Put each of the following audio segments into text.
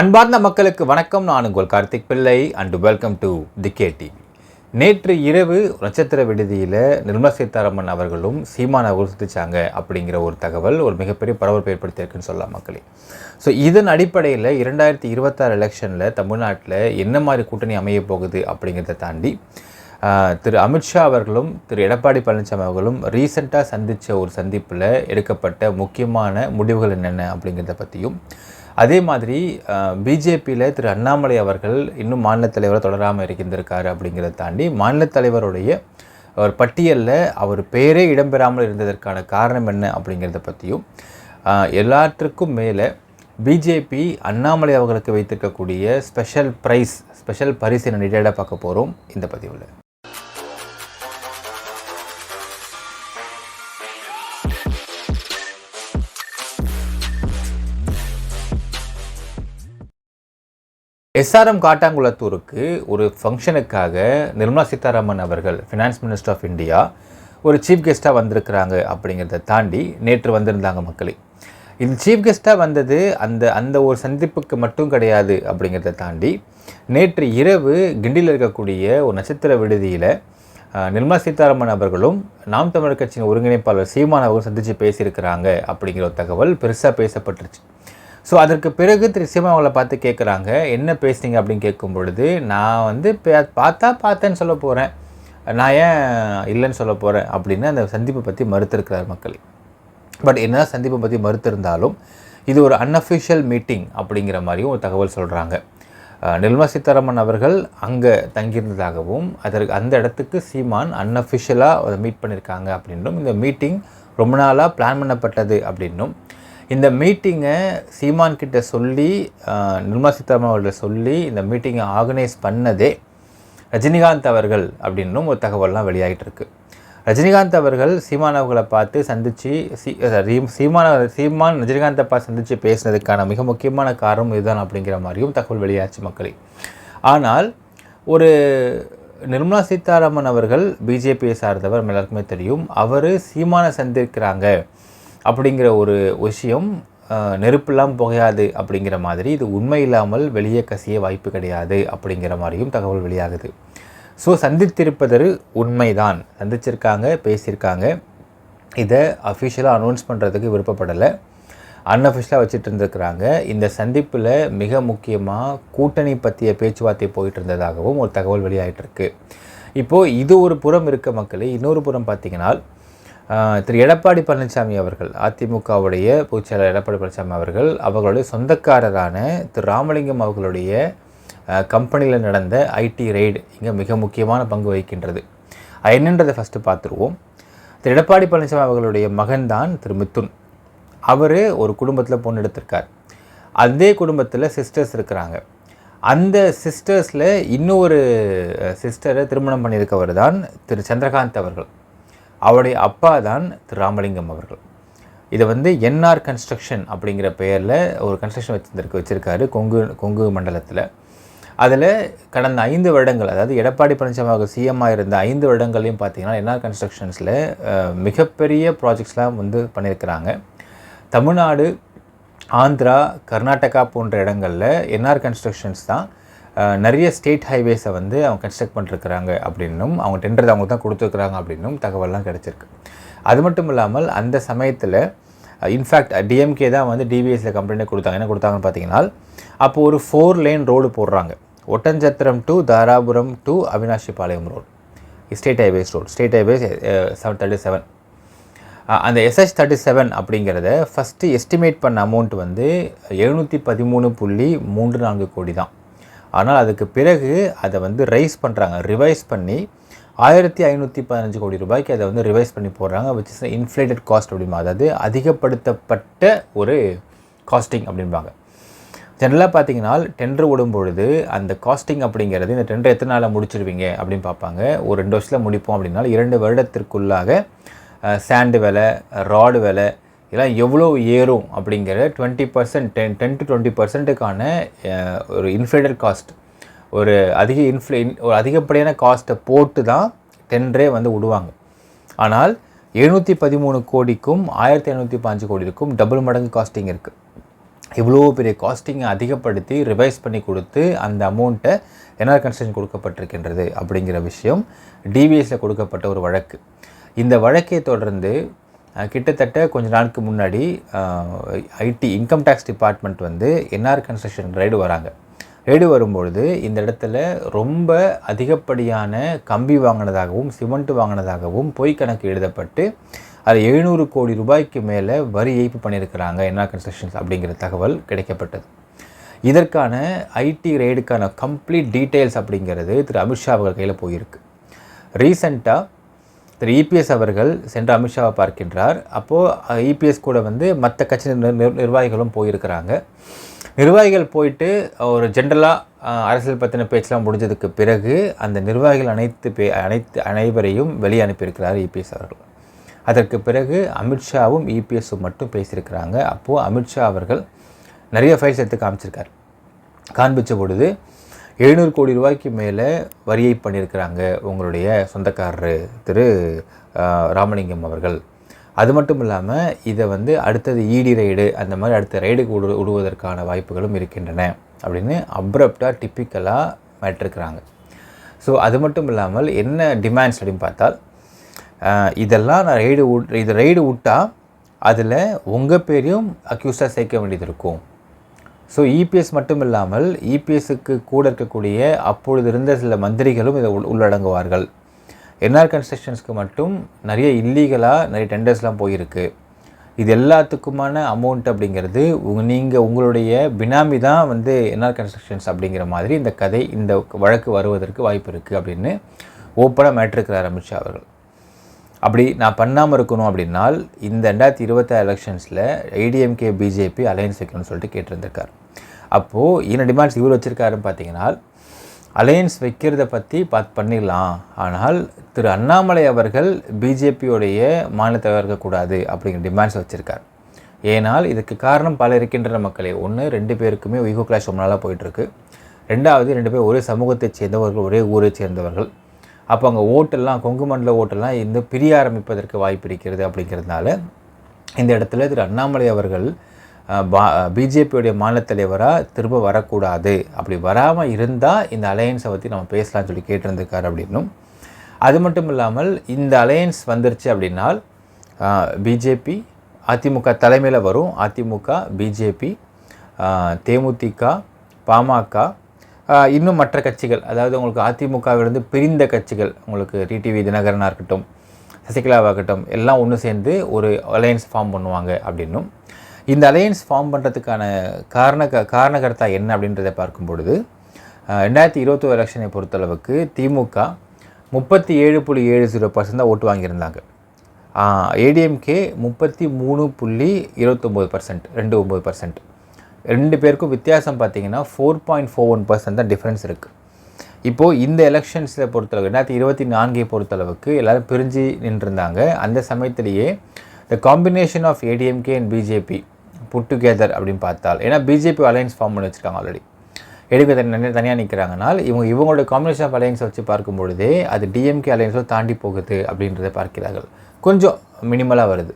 அன்பார்ந்த மக்களுக்கு வணக்கம். நான் உங்கள் கார்த்திக் பிள்ளை and welcome to the KTV. நேற்று இரவு நட்சத்திர விடுதியில் நிர்மலா சீதாராமன் அவர்களும் சீமான் அவர்களும் சந்திச்சாங்க அப்படிங்கிற ஒரு தகவல் ஒரு மிகப்பெரிய பரபரப்பு ஏற்படுத்தியிருக்குன்னு சொல்லலாம் மக்களே. ஸோ இதன் அடிப்படையில் 2026 எலெக்ஷனில் தமிழ்நாட்டில் என்ன மாதிரி கூட்டணி அமைய போகுது அப்படிங்கிறத தாண்டி திரு அமித்ஷா அவர்களும் திரு எடப்பாடி பழனிசாமி அவர்களும் ரீசெண்டாக சந்தித்த ஒரு சந்திப்பில் எடுக்கப்பட்ட முக்கியமான முடிவுகள் என்னென்ன அப்படிங்கிறத பற்றியும், அதே மாதிரி பிஜேபியில் திரு அண்ணாமலை அவர்கள் இன்னும் மாநில தலைவரை தொடராமல் இருக்கின்றிருக்காரு அப்படிங்கிறத தாண்டி மாநில தலைவருடைய ஒரு பட்டியலில் அவர் பேரே இடம்பெறாமல் இருந்ததற்கான காரணம் என்ன அப்படிங்கிறத பற்றியும், எல்லாற்றுக்கும் மேலே பிஜேபி அண்ணாமலை அவர்களுக்கு வைத்திருக்கக்கூடிய ஸ்பெஷல் பரிசு என்ன டீட்டெயிலாக பார்க்க போகிறோம் இந்த பதிவில். SRM காட்டாங்குளத்தூருக்கு ஒரு ஃபங்க்ஷனுக்காக நிர்மலா சீதாராமன் அவர்கள் ஃபினான்ஸ் மினிஸ்டர் ஆஃப் இந்தியா ஒரு சீஃப் கெஸ்ட்டாக வந்திருக்கிறாங்க அப்படிங்கிறத தாண்டி நேற்று வந்திருந்தாங்க மக்களே. இது சீஃப் கெஸ்ட்டாக வந்தது அந்த ஒரு சந்திப்புக்கு மட்டும் கிடையாது அப்படிங்கிறத தாண்டி நேற்று இரவு கிண்டியில் இருக்கக்கூடிய ஒரு நட்சத்திர விடுதியில் நிர்மலா சீதாராமன் அவர்களும் நாம் தமிழர் கட்சியின் ஒருங்கிணைப்பாளர் சீமான் அவர்களும் சந்தித்து பேசியிருக்கிறாங்க அப்படிங்கிற ஒரு தகவல் பெருசாக பேசப்பட்டுருச்சு. ஸோ அதற்கு பிறகு திரு சீமான் அவங்களை பார்த்து கேட்குறாங்க, என்ன பேசுனீங்க அப்படின்னு கேட்கும் பொழுது, நான் பார்த்தேன்னு சொல்ல போகிறேன், நான் ஏன் இல்லைன்னு சொல்ல போகிறேன் அப்படின்னு அந்த சந்திப்பை பற்றி மறுத்திருக்கிறார் மக்களே. பட் என்ன சந்திப்பை பற்றி மறுத்திருந்தாலும் இது ஒரு அன்அஃபிஷியல் மீட்டிங் அப்படிங்கிற மாதிரியும் ஒரு தகவல் சொல்கிறாங்க. நிர்மலா சீதாராமன் அவர்கள் அங்கே தங்கியிருந்ததாகவும் அந்த இடத்துக்கு சீமான் அன்அஃபிஷியலாக அதை மீட் பண்ணியிருக்காங்க அப்படின்னும், இந்த மீட்டிங் ரொம்ப நாளாக பிளான் பண்ணப்பட்டது அப்படின்னும், இந்த மீட்டிங்கை சீமான் கிட்ட சொல்லி நிர்மலா சீதாராமன் அவர்களை சொல்லி இந்த மீட்டிங்கை ஆர்கனைஸ் பண்ணதே ரஜினிகாந்த் அவர்கள் அப்படின்னும் ஒரு தகவல்லாம் வெளியாகிட்டு இருக்கு. ரஜினிகாந்த் அவர்கள் சீமான் அவர்களை பார்த்து சந்தித்து சீமான் ரஜினிகாந்தை பார்த்து சந்தித்து பேசினதுக்கான மிக முக்கியமான காரணம் இதுதான் அப்படிங்கிற மாதிரியும் தகவல் வெளியாச்சு மக்களே. ஆனால் ஒரு நிர்மலா சீதாராமன் அவர்கள் பிஜேபியை சார்ந்தவர் எல்லாருக்குமே தெரியும். அவர் சீமானை சந்திக்கிறாங்க அப்படிங்கிற ஒரு விஷயம் நெருப்பெல்லாம் புகையாது அப்படிங்கிற மாதிரி, இது உண்மை இல்லாமல் வெளியே கசிய வாய்ப்பு கிடையாது அப்படிங்கிற மாதிரியும் தகவல் வெளியாகுது. ஸோ சந்தித்திருப்பது உண்மைதான், சந்திச்சிருக்காங்க, பேசியிருக்காங்க. இதை அஃபிஷியலாக அனௌன்ஸ் பண்ணுறதுக்கு விருப்பப்படலை, அன்அஃபிஷியலாக வச்சுட்டு இருந்துருக்கிறாங்க. இந்த சந்திப்பில் மிக முக்கியமாக கூட்டணி பற்றிய பேச்சுவார்த்தை போயிட்டு இருந்ததாகவும் ஒரு தகவல் வெளியாகிட்டுருக்கு. இப்போது இது ஒரு புறம் இருக்க மக்களே. இன்னொரு புறம் பார்த்திங்கன்னா திரு எடப்பாடி பழனிசாமி அவர்கள், அதிமுகவுடைய பொதுச்செயலாளர் எடப்பாடி பழனிசாமி அவர்கள், அவர்களுடைய சொந்தக்காரரான திரு ராமலிங்கம் அவர்களுடைய கம்பெனியில் நடந்த ஐடி ரெய்டு இங்கே மிக முக்கியமான பங்கு வகிக்கின்றது. என்னன்றதை ஃபஸ்ட்டு பார்த்துருவோம். திரு எடப்பாடி பழனிசாமி அவர்களுடைய மகன்தான் திரு மிதுன். அவர் ஒரு குடும்பத்தில் பொண்ணு எடுத்திருக்கார். அதே குடும்பத்தில் சிஸ்டர்ஸ் இருக்கிறாங்க. அந்த சிஸ்டர்ஸில் இன்னொரு சிஸ்டரை திருமணம் பண்ணியிருக்கவர் தான் திரு சந்திரகாந்த் அவர்கள். அவருடைய அப்பா தான் திரு ராமலிங்கம் அவர்கள். இதை என்ஆர் கன்ஸ்ட்ரக்ஷன் அப்படிங்கிற பெயரில் ஒரு கன்ஸ்ட்ரக்ஷன் வச்சுருக்காரு கொங்கு மண்டலத்தில். அதில் கடந்த 5 வருடங்கள், அதாவது எடப்பாடி பழனிசாமி அவர்கள் சிஎம்மாக இருந்த 5 வருடங்களையும் பார்த்திங்கன்னா என்ஆர் கன்ஸ்ட்ரக்ஷன்ஸில் மிகப்பெரிய ப்ராஜெக்ட்ஸ்லாம் பண்ணியிருக்கிறாங்க. தமிழ்நாடு, ஆந்திரா, கர்நாடகா போன்ற இடங்களில் என்ஆர் கன்ஸ்ட்ரக்ஷன்ஸ் தான் நிறைய ஸ்டேட் ஹைவேஸை அவங்க கன்ஸ்ட்ரக்ட் பண்ணிருக்கிறாங்க அப்படின்னும், அவங்க டெண்டர் அவங்க தான் கொடுத்துருக்குறாங்க அப்படின்னும் தகவல்லாம் கிடச்சிருக்கு. அது மட்டும் இல்லாமல் அந்த சமயத்தில் இன்ஃபேக்ட் டிஎம்கே தான் டிவிஎஸில் கம்ப்ளைண்ட்டே கொடுத்தாங்க. என்ன கொடுத்தாங்கன்னு பார்த்தீங்கன்னா, அப்போது ஒரு 4 லேன் ரோடு போடுறாங்க. Oddanchatram to Dharapuram to Avinashipalayam road, state highways road, state highways 737. அந்த SH37 அப்படிங்கிறத ஃபஸ்ட்டு எஸ்டிமேட் பண்ண அமௌண்ட் 713.34 கோடி தான். ஆனால் அதுக்கு பிறகு அதை ரிவைஸ் பண்ணி 1515 கோடி ரூபாய்க்கு அதை ரிவைஸ் பண்ணி போடுறாங்க. விச் இஸ் இன்ஃப்ளேட்டட் காஸ்ட் அப்படிம்பாங்க, அதாவது அதிகப்படுத்தப்பட்ட ஒரு காஸ்டிங் அப்படின்பாங்க. ஜென்ரலாக பார்த்தீங்கன்னா டெண்டர் விடும் பொழுது அந்த காஸ்டிங் அப்படிங்கிறது, இந்த டெண்டர் எத்தனை நாளில் முடிச்சிடுவீங்க அப்படின்னு பார்ப்பாங்க. ஒரு 2 வருஷத்தில் முடிப்போம் அப்படின்னா 2 வருடத்திற்குள்ளாக சாண்டு விலை, ராடு விலை இதெல்லாம் எவ்வளோ ஏறும் அப்படிங்கிற 20% 10 to 20%க்கான ஒரு இன்ஃப்ளேட்டட் காஸ்ட், ஒரு அதிகப்படியான காஸ்ட்டை போட்டு தான் டெண்டரே விடுவாங்க. ஆனால் 713 கோடிக்கும் 1505 கோடிக்கும் டபுள் மடங்கு காஸ்டிங் இருக்குது. இவ்வளோ பெரிய காஸ்டிங்கை அதிகப்படுத்தி ரிவைஸ் பண்ணி கொடுத்து அந்த அமௌண்ட்டை என்ஆர் கன்ஸ்ட்ரக்ஷன் கொடுக்கப்பட்டிருக்கின்றது அப்படிங்கிற விஷயம் டிவிஎஸில் கொடுக்கப்பட்ட ஒரு வழக்கு. இந்த வழக்கை தொடர்ந்து கிட்டத்தட்ட கொஞ்ச நாளுக்கு முன்னாடி ஐடி இன்கம் டேக்ஸ் டிபார்ட்மெண்ட் வந்து என்ஆர் கன்ஸ்ட்ரக்ஷன் ரைடு வராங்க. ரைடு வரும்பொழுது இந்த இடத்துல ரொம்ப அதிகப்படியான கம்பி வாங்கினதாகவும் சிமெண்ட் வாங்கினதாகவும் பொய் கணக்கு எழுதப்பட்டு அது 700 கோடி ரூபாய்க்கு மேலே வரி ஏய்ப்பு பண்ணியிருக்கிறாங்க என்ஆர் கன்ஸ்ட்ரக்ஷன்ஸ் அப்படிங்கிற தகவல் கிடைக்கப்பட்டது. இதற்கான ஐடி ரைடுக்கான கம்ப்ளீட் டீட்டெயில்ஸ் அப்படிங்கிறது திரு அமித்ஷா அவர்கள் கையில் போயிருக்கு. ரீசெண்டாக திரு இபிஎஸ் அவர்கள் சென்று அமித்ஷாவை பார்க்கின்றார். அப்போது இபிஎஸ் கூட வந்து மற்ற கட்சி நிர்வாகிகளும் போயிருக்கிறாங்க. நிர்வாகிகள் போயிட்டு ஒரு ஜென்ரலாக அரசியல் பற்றின பேச்செலாம் முடிஞ்சதுக்கு பிறகு அந்த நிர்வாகிகள் அனைவரையும் வெளியே அனுப்பியிருக்கிறார் இபிஎஸ் அவர்கள். அதற்கு பிறகு அமித்ஷாவும் இபிஎஸும் மட்டும் பேசியிருக்கிறாங்க. அப்போது அமித்ஷா அவர்கள் நிறைய ஃபைல்ஸ் எடுத்து காண்பித்த பொழுது 700 கோடி ரூபாய்க்கு மேலே வரியை பண்ணியிருக்கிறாங்க உங்களுடைய சொந்தக்காரர் திரு ராமலிங்கம் அவர்கள். அது மட்டும் இல்லாமல் இதை வந்து அடுத்தது இடி ரைடு அந்த மாதிரி அடுத்த ரைடுக்கு விடுவதற்கான வாய்ப்புகளும் இருக்கின்றன அப்படின்னு அப்ரப்டாக டிப்பிக்கலாக மாட்டிருக்கிறாங்க. ஸோ அது மட்டும் இல்லாமல் என்ன டிமாண்ட்ஸ் அப்படின்னு பார்த்தால் இதெல்லாம் நான் ரைடு விட்டால் அதில் உங்கள் பேரையும் அக்யூஸாக சேர்க்க வேண்டியது இருக்கும். ஸோ இபிஎஸ் மட்டும் இல்லாமல் இபிஎஸ்க்கு கூட இருக்கக்கூடிய அப்பொழுது இருந்த சில மந்திரிகளும் இதை உள்ளடங்குவார்கள். என்ஆர் கன்ஸ்ட்ரக்ஷன்ஸ்க்கு மட்டும் நிறைய இல்லீகலாக நிறைய டெண்டர்ஸ்லாம் போயிருக்கு. இது எல்லாத்துக்குமான அமௌண்ட் அப்படிங்கிறது உங்களுடைய பினாமி தான் வந்து என்ஆர் கன்ஸ்ட்ரக்ஷன்ஸ் அப்படிங்கிற மாதிரி இந்த வழக்கு வருவதற்கு வாய்ப்பு இருக்குது அப்படின்னு ஓப்பனாக மேட்டிருக்கிறார் அமித்ஷா அவர்கள். அப்படி நான் பண்ணாமல் இருக்கணும் அப்படின்னால் இந்த 2026 எலெக்ஷன்ஸில் ஏடிஎம்கே பிஜேபி அலையன்ஸ் வைக்கணும்னு சொல்லிட்டு கேட்டிருந்திருக்கார். அப்போது என்ன டிமாண்ட்ஸ் இவர் வச்சுருக்காருன்னு பார்த்தீங்கன்னா அலையன்ஸ் வைக்கிறத பற்றி பண்ணிடலாம், ஆனால் திரு அண்ணாமலை அவர்கள் பிஜேபியோடைய மாநில தலைவர் இருக்கக்கூடாது அப்படிங்கிற டிமாண்ட்ஸ் வச்சுருக்கார். ஏனால் இதுக்கு காரணம் பல இருக்கின்ற மக்களே. ஒன்று, 2 பேருக்குமே ஈகோ கிளாஷ் ரொம்ப நாளாக போயிட்டுருக்கு. 2வது, 2 பேர் ஒரே சமூகத்தைச் சேர்ந்தவர்கள், ஒரே ஊரை சேர்ந்தவர்கள். அப்போ அங்கே ஓட்டெல்லாம் கொங்கு மண்டல ஓட்டெல்லாம் இன்னும் பிரிய ஆரம்பிப்பதற்கு வாய்ப்பு இருக்கிறது. அப்படிங்கிறதுனால இந்த இடத்துல திரு அண்ணாமலை அவர்கள் பிஜேபியோடைய மாநில தலைவராக திரும்ப வரக்கூடாது, அப்படி வராமல் இருந்தால் இந்த அலையன்ஸை பற்றி நம்ம பேசலாம்னு சொல்லி கேட்டிருந்திருக்காரு அப்படின்னும். அது மட்டும் இல்லாமல் இந்த அலையன்ஸ் வந்துருச்சு அப்படின்னால் பிஜேபி அதிமுக தலைமையில் வரும். அதிமுக, பிஜேபி, தேமுதிக, பாமக, இன்னும் மற்ற கட்சிகள், அதாவது உங்களுக்கு அதிமுகவிலிருந்து பிரிந்த கட்சிகள், உங்களுக்கு டிடிவி தினகரனாக இருக்கட்டும், சசிகலாவாகட்டும், எல்லாம் ஒன்று சேர்ந்து ஒரு அலையன்ஸ் ஃபார்ம் பண்ணுவாங்க அப்படின்னும். இந்த அலையன்ஸ் ஃபார்ம் பண்ணுறதுக்கான காரணகர்த்தா என்ன அப்படின்றத பார்க்கும் பொழுது 2021 எலெக்ஷனை பொறுத்தளவுக்கு திமுக 37.70% தான் ஓட்டு வாங்கியிருந்தாங்க. ஏடிஎம்கே 33.29%, 29%. 2 பேருக்கும் வித்தியாசம் பார்த்தீங்கன்னா 4.41% தான் டிஃப்ரென்ஸ் இருக்குது. இப்போது இந்த எலெக்ஷன்ஸில் பொறுத்தளவு 2024 பொறுத்தளவுக்கு எல்லோரும் பிரிஞ்சு நின்றுருந்தாங்க. அந்த சமயத்திலேயே the combination of ADMK and BJP put together அப்படின்னு பார்த்தால், ஏன்னா பிஜேபி அலையன்ஸ் ஃபார்ம் பண்ணி வச்சுருக்காங்க ஆல்ரெடி, ஏடிஎம்கே தனியாக நிற்கிறாங்கனால் இவங்களோட காம்பினேஷன் ஆஃப் அலையன்ஸை வச்சு பார்க்கும் பொழுதே அது டிஎம்கே அலையன்ஸில் தாண்டி போகுது அப்படின்றத பார்க்கிறார்கள். கொஞ்சம் மினிமலாக வருது.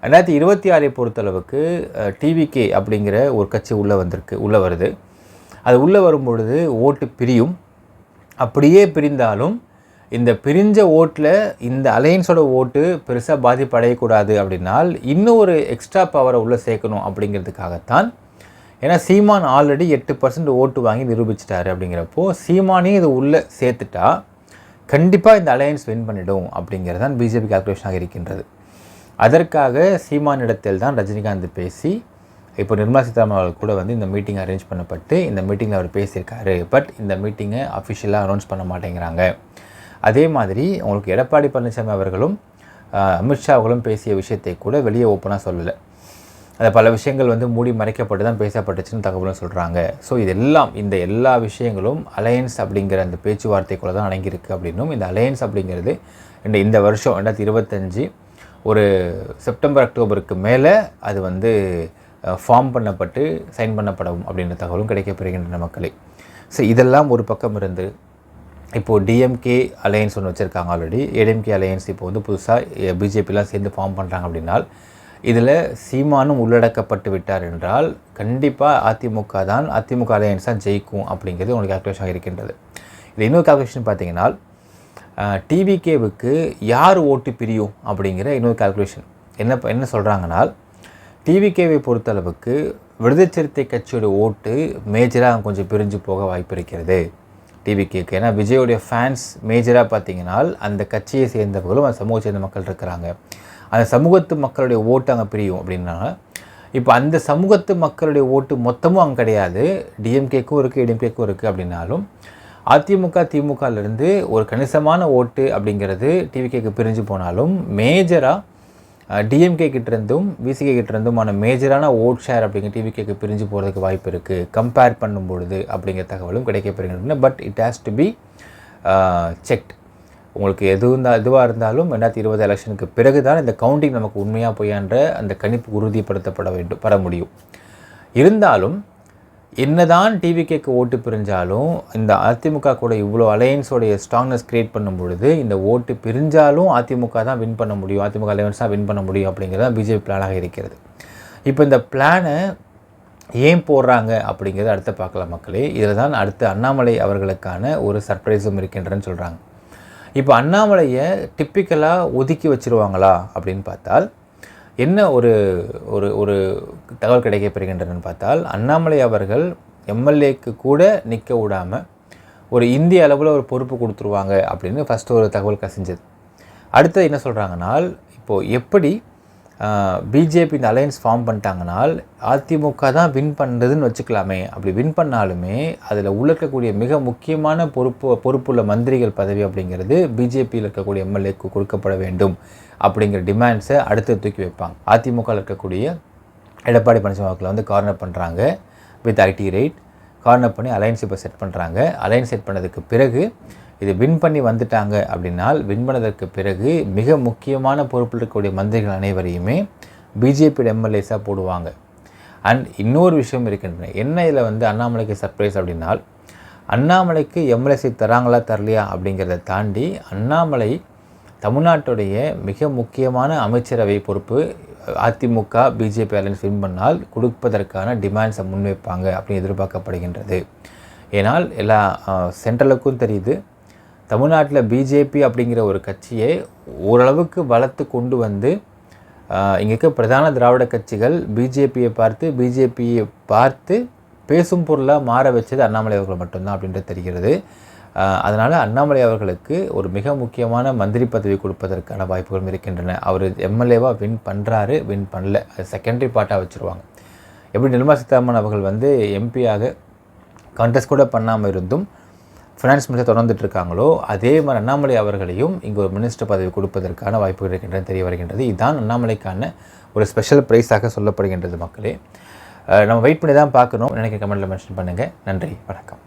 2026 பொறுத்தளவுக்கு டிவிகே அப்படிங்கிற ஒரு கட்சி உள்ளே வருது. அது உள்ளே வரும்பொழுது ஓட்டு பிரியும். அப்படியே பிரிந்தாலும் இந்த பிரிஞ்ச ஓட்டில் இந்த அலையன்ஸோட ஓட்டு பெருசாக பாதிப்படையக்கூடாது அப்படின்னால் இன்னும் ஒரு எக்ஸ்ட்ரா பவரை உள்ளே சேர்க்கணும் அப்படிங்கிறதுக்காகத்தான். ஏன்னா சீமான் ஆல்ரெடி 8% ஓட்டு வாங்கி நிரூபிச்சிட்டாரு. அப்படிங்கிறப்போ சீமானையும் இது உள்ளே சேர்த்துட்டா கண்டிப்பாக இந்த அலையன்ஸ் வின் பண்ணிடும் அப்படிங்கிறது தான் பிஜேபி கால்குலேஷனாக இருக்கின்றது. அதற்காக சீமானிடத்தில் தான் ரஜினிகாந்த் பேசி இப்போ நிர்மலா சீதாராமன் அவர்கள் கூட வந்து இந்த மீட்டிங் அரேஞ்ச் பண்ணப்பட்டு இந்த மீட்டிங்கில் அவர் பேசியிருக்காரு. பட் இந்த மீட்டிங்கை அஃபிஷியலாக அனௌன்ஸ் பண்ண மாட்டேங்கிறாங்க. அதே மாதிரி உங்களுக்கு எடப்பாடி பழனிசாமி அவர்களும் அமித்ஷா அவர்களும் பேசிய விஷயத்தை கூட வெளியே ஓப்பனாக சொல்லலை. அது பல விஷயங்கள் வந்து மூடி மறைக்கப்பட்டு தான் பேசப்பட்டுச்சுன்னு தகவலும் சொல்கிறாங்க. ஸோ இந்த எல்லா விஷயங்களும் அலையன்ஸ் அப்படிங்கிற அந்த பேச்சுவார்த்தைக்குள்ளே தான் அடங்கியிருக்கு அப்படின்னும், இந்த அலையன்ஸ் அப்படிங்கிறது இந்த வருஷம் 2025 ஒரு செப்டம்பர் அக்டோபருக்கு மேலே அது வந்து ஃபார்ம் பண்ணப்பட்டு சைன் பண்ணப்படும் அப்படின்ற தகவலும் கிடைக்கப்பெறுகின்றன மக்களே. ஸோ இதெல்லாம் ஒரு பக்கம் இருந்து இப்போது டிஎம்கே அலையன்ஸ் ஒன்று வச்சுருக்காங்க ஆல்ரெடி. ஏடிஎம்கே அலையன்ஸ் இப்போ வந்து புதுசாக பிஜேபிலாம் சேர்ந்து ஃபார்ம் பண்ணுறாங்க அப்படின்னால் இதில் சீமானும் உள்ளடக்கப்பட்டு விட்டார் என்றால் கண்டிப்பாக அதிமுக அலையன்ஸ் தான் ஜெயிக்கும் அப்படிங்கிறது உங்களுக்கு கால்குலேஷனாக இருக்கின்றது. இது இன்னொரு கால்குலேஷன் பார்த்தீங்கன்னா டிவிகேவுக்கு யார் ஓட்டு பிரியும் அப்படிங்கிற இன்னொரு கால்குலேஷன் என்ன சொல்கிறாங்கன்னா, டிவிகேவை பொறுத்தளவுக்கு விடுதலை சிறுத்தை கட்சியோட ஓட்டு மேஜராக கொஞ்சம் பிரிஞ்சு போக வாய்ப்பு இருக்கிறது டிவிகேக்கு. ஏன்னா விஜயோடைய ஃபேன்ஸ் மேஜராக பார்த்தீங்கன்னா அந்த கட்சியை சேர்ந்தவர்களும் அந்த சமூகத்தை சேர்ந்த மக்கள் இருக்கிறாங்க. அந்த சமூகத்து மக்களுடைய ஓட்டு அங்கே பிரியும் அப்படின்னா, இப்போ அந்த சமூகத்து மக்களுடைய ஓட்டு மொத்தமும் அங்கே கிடையாது, டிஎம்கேக்கும் இருக்குது ஏடிஎம்கேக்கும் இருக்குது. அப்படின்னாலும் திமுகலேருந்து ஒரு கணிசமான ஓட்டு அப்படிங்கிறது டிவிகேக்கு பிரிஞ்சு போனாலும் மேஜராக டிஎம்கே கிட்டேருந்தும் விசிகே கிட்டேருந்துமான மேஜரான ஓட் ஷேர் அப்படிங்கிற டிவிகேக்கு பிரிஞ்சு போகிறதுக்கு வாய்ப்பு இருக்குது கம்பேர் பண்ணும்பொழுது அப்படிங்கிற தகவலும் கிடைக்கப்பெறுகின்றன. But it has to be checked. உங்களுக்கு எதுவாக இருந்தாலும் 2020 எலெக்ஷனுக்கு பிறகு தான் இந்த கவுண்டிங் நமக்கு உண்மையாக பொய்யான்ற அந்த கணிப்பு உறுதிப்படுத்தப்பட முடியும். இருந்தாலும் என்னதான் டிவிகேக்கு ஓட்டு பிரிஞ்சாலும் இந்த அதிமுக கூட இவ்வளோ அலையன்ஸோடைய ஸ்ட்ராங்னஸ் க்ரியேட் பண்ணும் பொழுது இந்த ஓட்டு பிரிஞ்சாலும் அதிமுக தான் வின் பண்ண முடியும், அதிமுக அலையன்ஸ் தான் வின் பண்ண முடியும் அப்படிங்கிறது பிஜேபி பிளானாக இருக்கிறது. இப்போ இந்த பிளானை ஏன் போடுறாங்க அப்படிங்கிறத அடுத்து பார்க்கலாம் மக்களே. இதில் தான் அடுத்து அண்ணாமலை அவர்களுக்கான ஒரு சர்ப்ரைஸும் இருக்கின்றன்னு சொல்கிறாங்க. இப்போ அண்ணாமலையை டிப்பிக்கலாக ஒதுக்கி வச்சுருவாங்களா அப்படின்னு பார்த்தால் என்ன ஒரு ஒரு ஒரு தகவல் கிடைக்கப்பெறுகின்றனன்னு பார்த்தால், அண்ணாமலை அவர்கள் எம்எல்ஏக்கு கூட நிற்க விடாமல் ஒரு இந்திய அளவில் ஒரு பொறுப்பு கொடுத்துருவாங்க அப்படின்னு ஃபஸ்ட்டு ஒரு தகவல் கசிஞ்சது. அடுத்தது என்ன சொல்கிறாங்கனால், இப்போது எப்படி பிஜேபி இந்த அலையன்ஸ் ஃபார்ம் பண்ணிட்டாங்கனால் அதிமுக தான் வின் பண்ணுறதுன்னு வச்சுக்கலாமே. அப்படி வின் பண்ணாலுமே அதில் உள்ள இருக்கக்கூடிய மிக முக்கியமான பொறுப்புள்ள மந்திரிகள் பதவி அப்படிங்கிறது பிஜேபியில் இருக்கக்கூடிய எம்எல்ஏக்கு கொடுக்கப்பட வேண்டும் அப்படிங்கிற டிமாண்ட்ஸை அடுத்து தூக்கி வைப்பாங்க. அதிமுகவில் இருக்கக்கூடிய எடப்பாடி பழனிசாமி வந்து கார்னர் பண்ணுறாங்க வித் ஐடி ரைட். கார்னர் பண்ணி அலையன்ஸ் இப்போ செட் பண்ணுறாங்க. அலையன்ஸ் செட் பண்ணதுக்கு பிறகு இது வின் பண்ணி வந்துட்டாங்க அப்படின்னால் வின் பண்ணதற்கு பிறகு மிக முக்கியமான பொறுப்பில் இருக்கக்கூடிய மந்திரிகள் அனைவரையுமே பிஜேபி எம்எல்ஏஸாக போடுவாங்க. அண்ட் இன்னொரு விஷயம் இருக்கின்றன. என்ன இதில் வந்து அண்ணாமலைக்கு சர்ப்ரைஸ் அப்படின்னால், அண்ணாமலைக்கு எம்எல்ஏ தராங்களா தரலையா அப்படிங்கிறத தாண்டி அண்ணாமலை தமிழ்நாட்டுடைய மிக முக்கியமான அமைச்சரவை பொறுப்பு அதிமுக பிஜேபி அலையன்ஸ் வின் பண்ணால் கொடுப்பதற்கான டிமாண்ட்ஸை முன்வைப்பாங்க அப்படின்னு எதிர்பார்க்கப்படுகின்றது. ஏனால் எல்லா சென்ட்ரலுக்கும் தெரியுது, தமிழ்நாட்டில் பிஜேபி அப்படிங்கிற ஒரு கட்சியை ஓரளவுக்கு வளர்த்து கொண்டு வந்து இங்கே இருக்க பிரதான திராவிட கட்சிகள் பிஜேபியை பார்த்து பேசும் பொருளாக மாற வச்சது அண்ணாமலை அவர்கள் மட்டும்தான் அப்படின்றது தெரிகிறது. அதனால் அண்ணாமலை அவர்களுக்கு ஒரு மிக முக்கியமான மந்திரி பதவி கொடுப்பதற்கான வாய்ப்புகளும் இருக்கின்றன. அவர் எம்எல்ஏவாக வின் பண்ணுறாரு, வின் பண்ணல, அது செகண்டரி பார்ட்டாக வச்சுருவாங்க. எப்படி நிர்மலா சீதாராமன் அவர்கள் வந்து எம்பியாக கான்டெஸ்ட் கூட பண்ணாமல் இருந்தும் ஃபினான்ஸ் மினிஸ்டர் தொடர்ந்துட்டு இருக்காங்களோ, அதே மாதிரி அண்ணாமலை அவர்களையும் இங்கே ஒரு மினிஸ்டர் பதவி கொடுப்பதற்கான வாய்ப்புகள் இருக்கின்றது தெரிய வருகின்றது. இதுதான் அண்ணாமலைக்கான ஒரு ஸ்பெஷல் ப்ரைஸாக சொல்லப்படுகின்றது. மக்களே, நம்ம வெயிட் பண்ணி தான் பார்க்கணும். நினைக்க கமெண்ட்டில் மென்ஷன் பண்ணுங்கள். நன்றி, வணக்கம்.